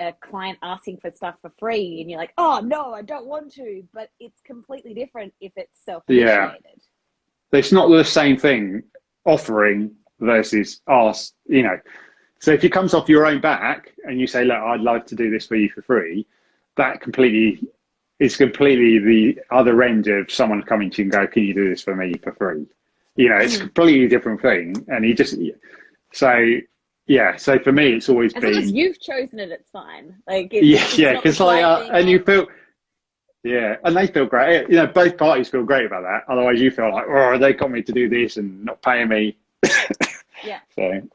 a client asking for stuff for free, and you're like, oh no, I don't want to, but it's completely different if it's self-initiated. It's not the same thing, offering versus ask, you know. So if it comes off your own back and you say, look, I'd like to do this for you for free, that is completely the other end of someone coming to you and go, can you do this for me for free? You know, it's a completely different thing. And you just, so for me, it's always been, as long as you've chosen it, it's fine. Like, because like, and you feel, and they feel great. You know, both parties feel great about that. Otherwise, you feel like, oh, they got me to do this and not paying me. So. And,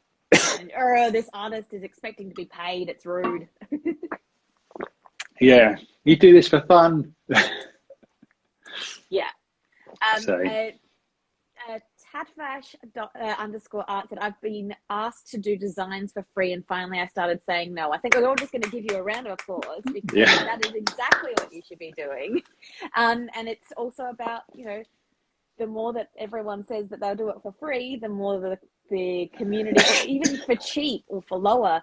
this artist is expecting to be paid. It's rude. You do this for fun. Tatvash _art said, I've been asked to do designs for free, and finally I started saying no. I think we're all just going to give you a round of applause, because that is exactly what you should be doing. And it's also about, you know, the more that everyone says that they'll do it for free, the more the community, even for cheap or for lower,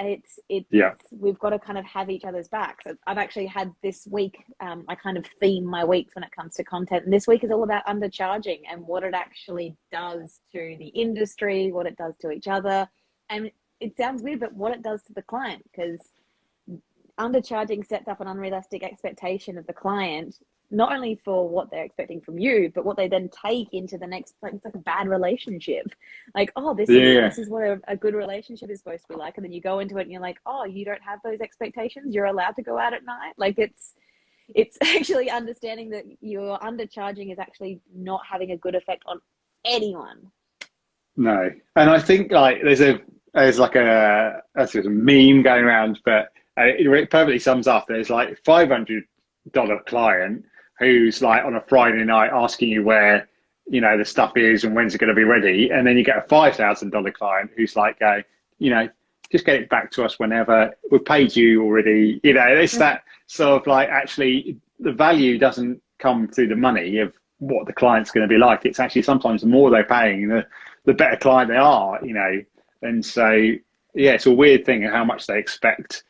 it's Yeah. we've got to kind of have each other's backs. I've actually had this week, I kind of theme my weeks when it comes to content, and this week is all about undercharging and what it actually does to the industry, what it does to each other, and it sounds weird, but what it does to the client, because undercharging sets up an unrealistic expectation of the client, not only for what they're expecting from you, but what they then take into the next, like, it's like a bad relationship. Like, oh, this is what a good relationship is supposed to be like. And then you go into it and you're like, oh, you don't have those expectations. You're allowed to go out at night. Like, it's actually understanding that your undercharging is actually not having a good effect on anyone. No. And I think like there's like a meme going around, but it perfectly sums up. There's like $500 client who's like on a Friday night asking you where, you know, the stuff is and when's it going to be ready. And then you get a $5,000 client who's like, you know, just get it back to us whenever. We've paid you already. You know, it's that sort of like, actually the value doesn't come through the money of what the client's going to be like. It's actually sometimes the more they're paying, the better client they are, you know. And so, yeah, it's a weird thing how much they expect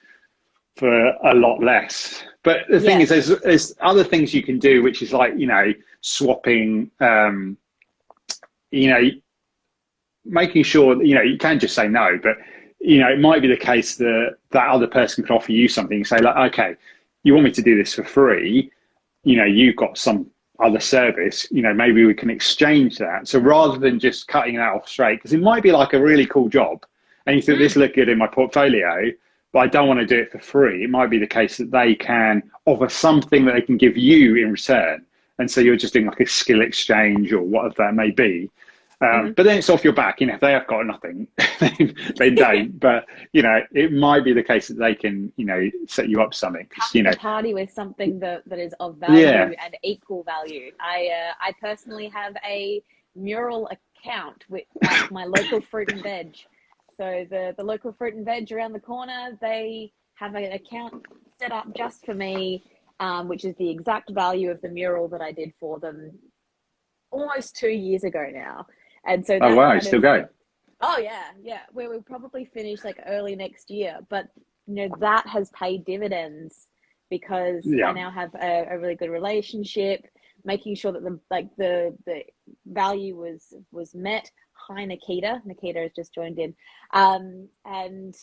for a lot less. But the thing is, there's other things you can do, which is like, you know, swapping, you know, making sure, you know, you can just say no, but, you know, it might be the case that that other person can offer you something, say like, okay, you want me to do this for free, you know, you've got some other service, you know, maybe we can exchange that. So rather than just cutting that off straight, because it might be like a really cool job and you think this look good in my portfolio, but I don't want to do it for free. It might be the case that they can offer something that they can give you in return. And so you're just doing like a skill exchange or whatever that may be. But then it's off your back. You know, if they have got nothing, they don't. But, you know, it might be the case that they can, you know, set you up something. You know, party with something that is of value and equal value. I personally have a mural account at my local fruit and veg. So the local fruit and veg around the corner, they have an account set up just for me, which is the exact value of the mural that I did for them almost 2 years ago now. And so oh wow, still going. Oh yeah. We'll probably finish like early next year, but you know that has paid dividends because I now have a really good relationship, making sure that the value was met. Hi, Nikita. Nikita has just joined in, and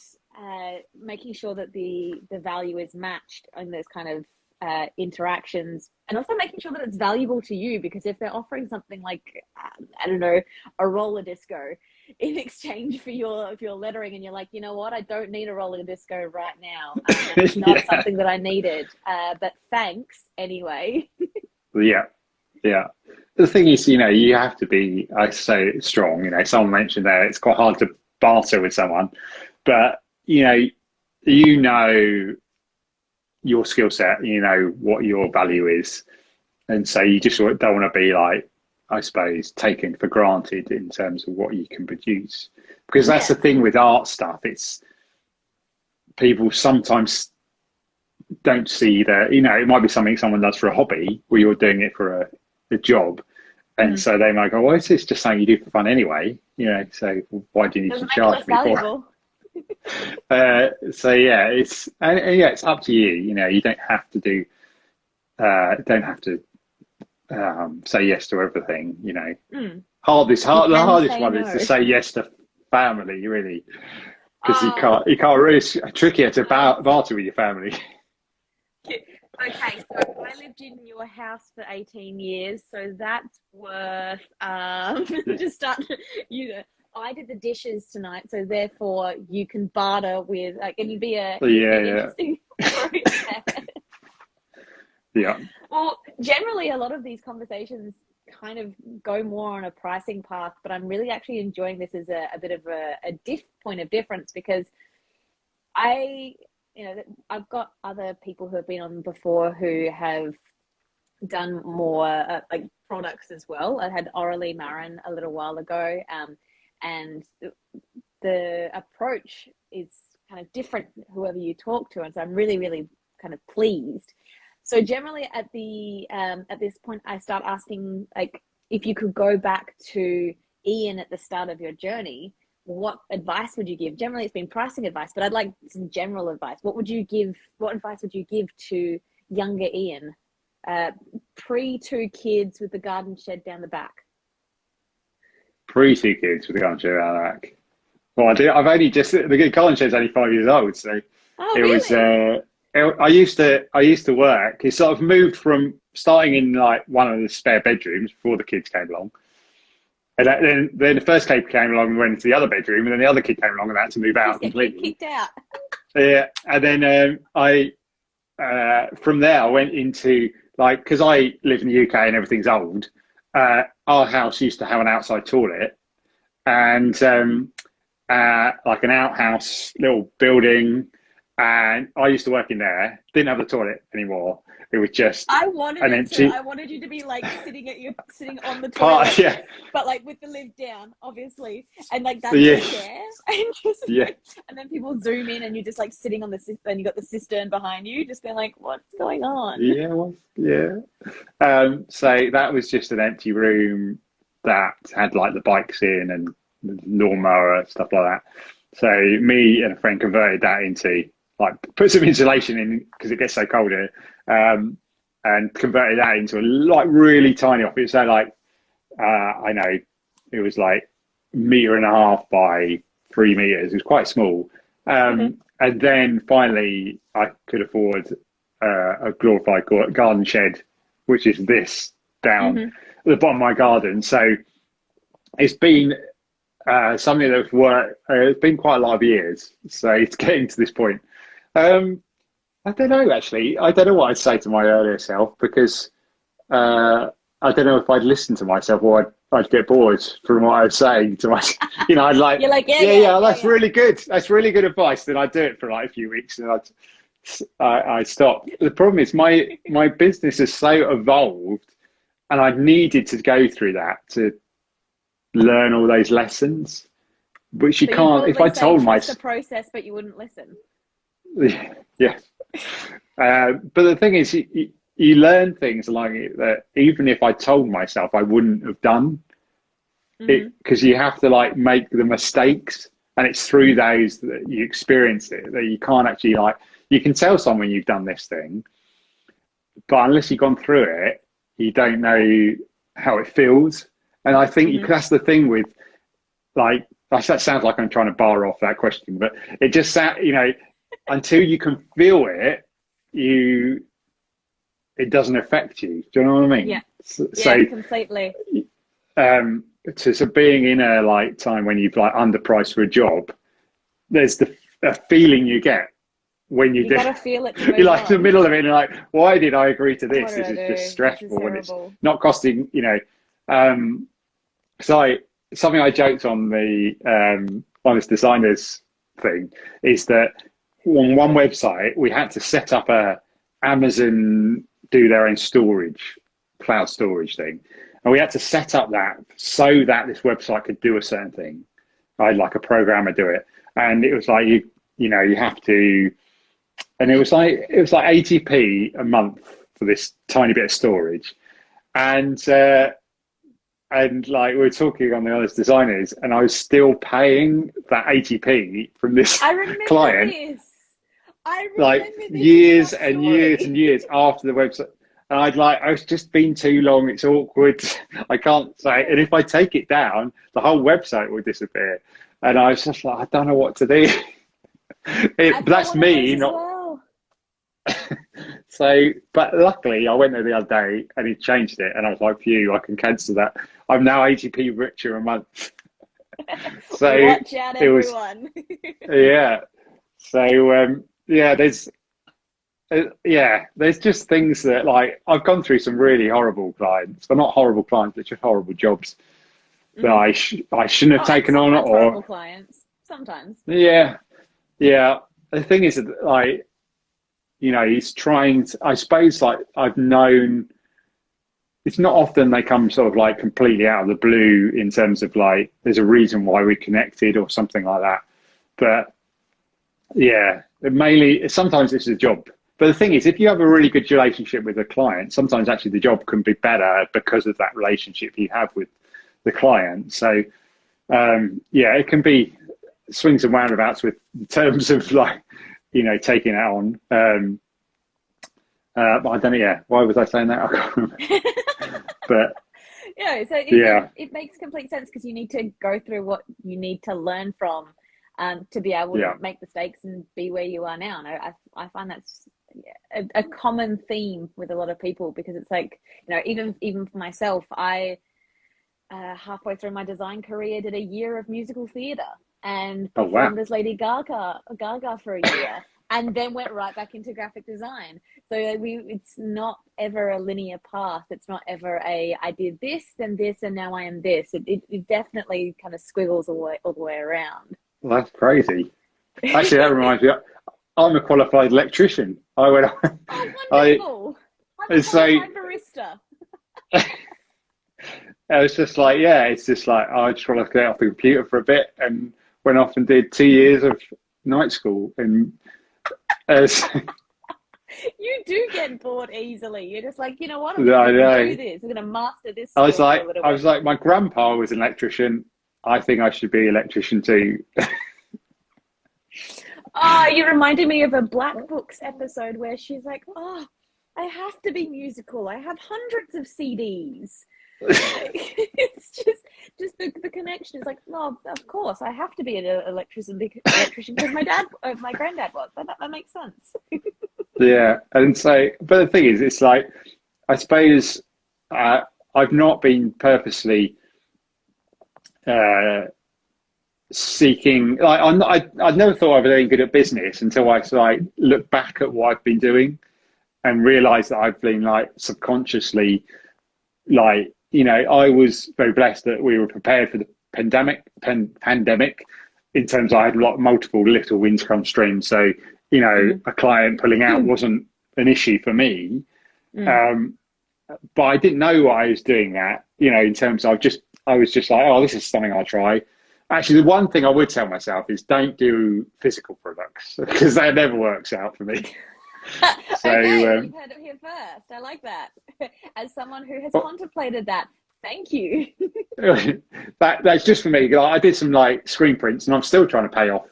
making sure that the value is matched in those kind of interactions, and also making sure that it's valuable to you, because if they're offering something like I don't know, a roller disco in exchange for your lettering, and you're like, you know what, I don't need a roller disco right now, it's not something that I needed, but thanks anyway. Yeah the thing is, you know, you have to be, I say, strong. You know, someone mentioned there it's quite hard to barter with someone, but you know your skill set, you know what your value is, and so you just don't want to be like, I suppose, taken for granted in terms of what you can produce, because that's the thing with art stuff. It's people sometimes don't see that, you know, it might be something someone does for a hobby where you're doing it for a job, and so they might go, well, it's just something you do for fun anyway, you know, so why do you need to charge me for it? So yeah, it's up to you. You know, you don't have to do say yes to everything. You know, the hardest one is to say yes to family, really, because you can't really. It's trickier to barter with your family. Okay, so I lived in your house for 18 years, so that's worth just start. You know, I did the dishes tonight, so therefore you can barter with. Can you be an interesting process? Yeah. Well, generally, a lot of these conversations kind of go more on a pricing path, but I'm really actually enjoying this as a bit of a point of difference, because I've got other people who have been on before who have done more like products as well. I had Aurelie Marin a little while ago, and the approach is kind of different whoever you talk to, and so I'm really, really kind of pleased. So generally at this point, I start asking, like, if you could go back to Ian at the start of your journey, what advice would you give? Generally, it's been pricing advice, but I'd like some general advice. What advice would you give to younger Ian, pre 2 kids with the garden shed down the back? Pre 2 kids with the garden shed down the back. Well, I've only just, the garden shed's only 5 years old, so Oh, it really? was, I used to work. It sort of moved from starting in like one of the spare bedrooms before the kids came along. And then the first kid came along and went into the other bedroom, and then the other kid came along and had to move out Just get completely. kicked out. Yeah, and then from there I went into, like, because I live in the UK and everything's old. Our house used to have an outside toilet, and like an outhouse little building, and I used to work in there. Didn't have the toilet anymore. It was just I wanted an empty I wanted you to be like sitting on the part. toilet, Yeah, but like with the lid down, obviously, and like that's yeah, your chair, and just yeah. and then people zoom in, and you're just like sitting on the and you got the cistern behind you, just being like, what's going on? Yeah, well, yeah. So that was just an empty room that had like the bikes in and the lawnmower, stuff like that. So me and a friend converted that into, like, put some insulation in because it gets so cold here, and converted that into a like really tiny office. So like, I know it was like 1.5 by 3 meters. It was quite small. And then finally I could afford a glorified garden shed, which is this down at the bottom of my garden. So it's been something that's worked. It's been quite a lot of years. So it's getting to this point. I don't know, actually. I don't know what I'd say to my earlier self, because I don't know if I'd listen to myself, or I'd get bored from what I was saying to myself. I'd like, You're like, that's really good. That's really good advice. Then I'd do it for like a few weeks, and I'd stop. The problem is my business is so evolved, and I needed to go through that to learn all those lessons, which you can't. If I told myself the process, but you wouldn't listen. Yeah. But the thing is, you learn things like it that even if I told myself, I wouldn't have done it, because you have to like make the mistakes, and it's through those that you experience it, that you can't actually, like, you can tell someone you've done this thing, but unless you've gone through it, you don't know how it feels. And I think that's the thing with, like, that sounds like I'm trying to bar off that question, but it just sounds, until you can feel it, it doesn't affect you. Do you know what I mean? Yeah. So Completely. So being in a like time when you've like underpriced for a job, there's a feeling you get when you do. Gotta feel it. You're like in the middle of it, and you're like, why did I agree to this? This is just stressful, and it's not costing. So something I joked on the Honest Designers thing is that on one website we had to set up a Amazon do their own storage, cloud storage thing, and we had to set up that so that this website could do a certain thing. I had like a programmer do it, and it was like you have to, and it was like 80p a month for this tiny bit of storage, and like we were talking on the Honest Designers, and I was still paying that 80p from this client. I remember like years and years and years after the website, and I was just been too long. It's awkward. I can't say, and if I take it down, the whole website will disappear. And I was just like, I don't know what to do. That's me, not. Well. So, but luckily, I went there the other day and he changed it, and I was like, "Phew, I can cancel that. I'm now 80p richer a month." So watch out, everyone. Yeah. So there's just things that, like, I've gone through some really horrible clients, but not horrible clients, but just horrible jobs that I shouldn't have taken on, or horrible clients sometimes. Yeah. The thing is that, like, he's trying to, I suppose, like, I've known it's not often they come sort of like completely out of the blue in terms of like there's a reason why we connected or something like that. But yeah, mainly sometimes it's a job. But the thing is, if you have a really good relationship with a client, sometimes actually the job can be better because of that relationship you have with the client. So Yeah, it can be swings and roundabouts with in terms of like, taking it on. But I don't know. Yeah, why was I saying that? I can't remember. But Yeah, so yeah, it makes complete sense because you need to go through what you need to learn from to be able to yeah, make mistakes and be where you are now. And I find that's a common theme with a lot of people because it's like, even for myself, I halfway through my design career did a year of musical theatre and oh wow, performed as Lady Gaga for a year. And then went right back into graphic design. So it's not ever a linear path. It's not ever I did this, then this, and now I am this. It definitely kind of squiggles all the way around. well, that's crazy. Actually, that reminds me. I'm a qualified electrician. I went. Oh, I wonderful! I'm a say qualified barista. it's just like, yeah, it's just like I just want to get off the computer for a bit, and went off and did 2 years of night school and. You do get bored easily. You're just like, you know what? I'm I going to do know. this. I'm going to master this skill for a little I bit. was like, my grandpa was an electrician. I think I should be an electrician too. Oh, you reminded me of a Black Books episode where she's like, oh, I have to be musical. I have hundreds of CDs. It's just the connection is like, no, of course I have to be an electrician because my granddad was. That makes sense. Yeah, and so, but the thing is, it's like, I suppose I've not been purposely uh, seeking. Like, I never thought I was any good at business until I like look back at what I've been doing and realize that I've been like subconsciously like, I was very blessed that we were prepared for the pandemic in terms of I had multiple little income streams. So, a client pulling out wasn't an issue for me. But I didn't know what I was doing that, in terms of I was just like, oh, this is something I'll try. Actually, the one thing I would tell myself is don't do physical products because that never works out for me. So, okay, you've heard it here first. I like that. As someone who has contemplated that, thank you. that's just for me. I did some like screen prints, and I'm still trying to pay off,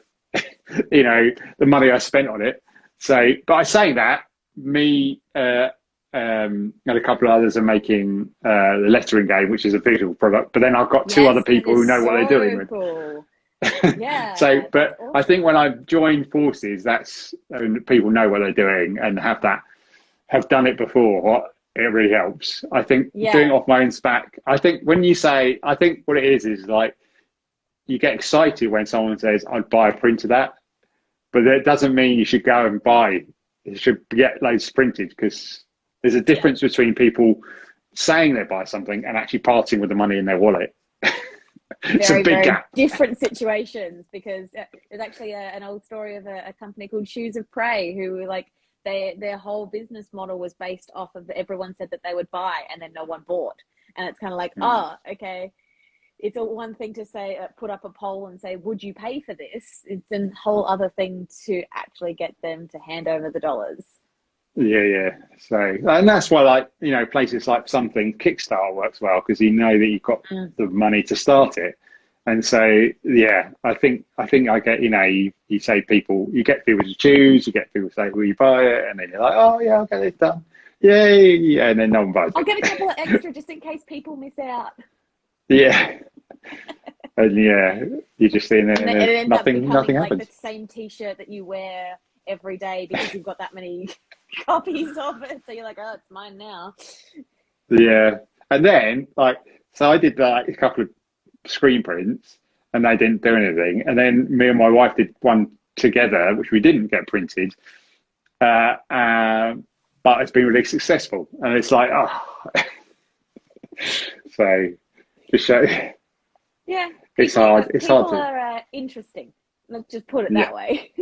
the money I spent on it. So, but I say that me and a couple of others are making the lettering game, which is a visual product. But then I've got two other people who know what they're doing with. Cool. Yeah. So, but awesome. I think when I've joined forces, that's people know what they're doing and have done it before. It really helps. I think doing it off my own spec. I think what it is like you get excited when someone says, "I'd buy a print of that," but that doesn't mean you should go and buy. You should get loads printed because there's a difference between people saying they buy something and actually parting with the money in their wallet. It's a big gap. Different situations because there's actually an old story of a company called Shoes of Prey who were like their whole business model was based off of everyone said that they would buy and then no one bought, and it's kind of like oh, okay, it's one thing to say put up a poll and say would you pay for this, it's a whole other thing to actually get them to hand over the dollars. Yeah. So, and that's why, like, places like something Kickstarter works well because you know that you've got the money to start it. And so, yeah, I think I get, you say you get people to choose, you get people to say, will you buy it? And then you're like, oh yeah, I'll get it done. Yay. Yeah, and then no one buys it. I'll get a couple of extra just in case people miss out. Yeah. And yeah, you're just in there and nothing happens. Like the same t-shirt that you wear every day because you've got that many copies of it, so you're like, oh, it's mine now. Yeah, and then so I did like a couple of screen prints, and they didn't do anything. And then me and my wife did one together, which we didn't get printed, but it's been really successful. And it's like, oh, so just show. Yeah, it's hard. It's hard to. People are interesting. Let's just put it that way.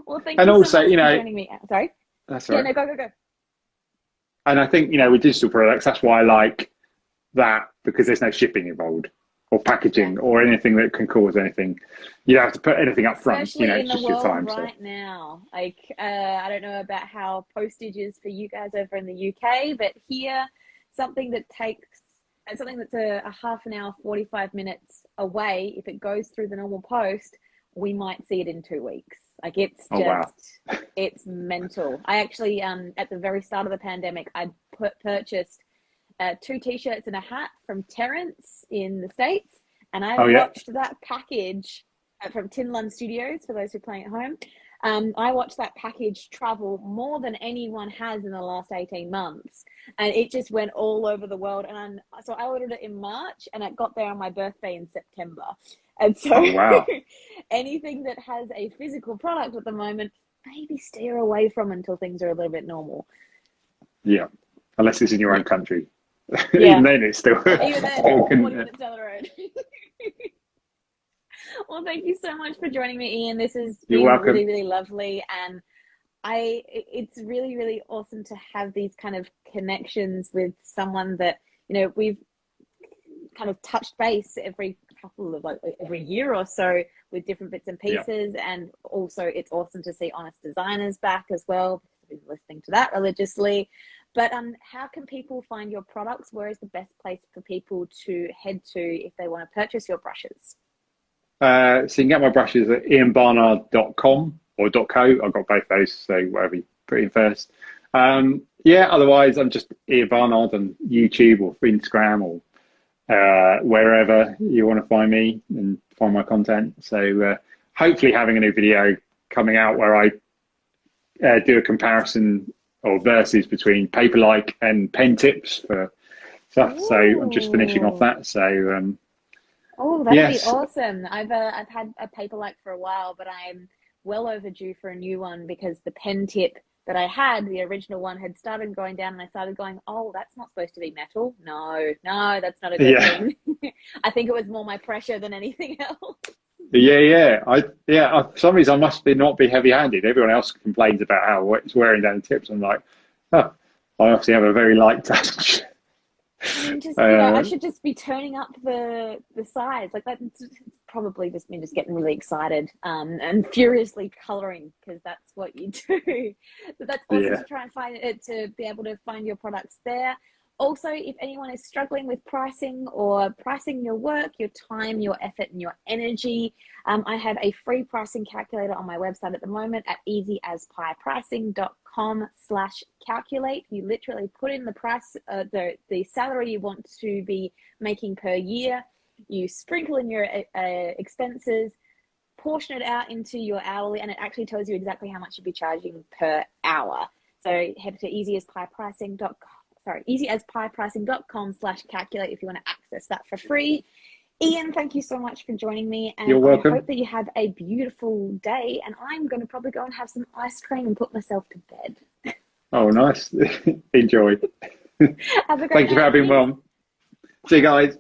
Well, thank you also, so much for joining me. Sorry. That's all right. No, go. And I think, with digital products, that's why I like that because there's no shipping involved or packaging or anything that can cause anything. You don't have to put anything up front. Especially in it's the just your world time. Right now. Like, I don't know about how postage is for you guys over in the UK, but here, something that takes something that's a half an hour, 45 minutes away, if it goes through the normal post, we might see it in 2 weeks. Like it's just, wow. it's mental. I actually, at the very start of the pandemic, I purchased 2 t-shirts and a hat from Terrence in the States. And I watched that package from Tin Lund Studios, for those who are playing at home. I watched that package travel more than anyone has in the last 18 months. And it just went all over the world. And so I ordered it in March and it got there on my birthday in September. And so anything that has a physical product at the moment, maybe steer away from until things are a little bit normal. Yeah, unless it's in your own country. Yeah. Even then, it's still... Even then, 40 minutes down the road. Well, thank you so much for joining me, Ian. This has been really, really lovely. And it's really, really awesome to have these kind of connections with someone that, you know, we've kind of touched base every year or so with different bits and pieces. Yeah. And also it's awesome to see Honest Designers back as well, because I've been listening to that religiously. But how can people find your products? Where is the best place for people to head to if they want to purchase your brushes? So you can get my brushes at ianbarnard.com or .co. I've got both those, so whatever you put in first. Otherwise I'm just Ian Barnard on YouTube or Instagram or wherever you want to find me and find my content. So hopefully having a new video coming out where I do a comparison or versus between Paperlike and pen tips for stuff. Ooh. So I'm just finishing off that. So oh, that'd be awesome. I've had a Paperlike for a while, but I'm well overdue for a new one because the pen tip that I had, the original one, had started going down, and I started going, oh, that's not supposed to be metal. No, that's not a good thing. I think it was more my pressure than anything else. For some reason I must not be heavy-handed. Everyone else complains about how it's wearing down the tips. I'm like, oh, I obviously have a very light touch. I mean, I should just be turning up the size. Like that's probably just me just getting really excited and furiously coloring, because that's what you do. But that's awesome to try and find it, to be able to find your products there. Also, if anyone is struggling with pricing or pricing your work, your time, your effort, and your energy, I have a free pricing calculator on my website at the moment at easyasPiePricing.com/calculate. You literally put in the price, the salary you want to be making per year. You sprinkle in your expenses, portion it out into your hourly, and it actually tells you exactly how much you'd be charging per hour. So head to easyasPiePricing.com/calculate if you want to access that for free. Ian, thank you so much for joining me. And you're welcome. I hope that you have a beautiful day. And I'm going to probably go and have some ice cream and put myself to bed. Oh, nice. Enjoy. Have a great Thank you for having me on. See you guys.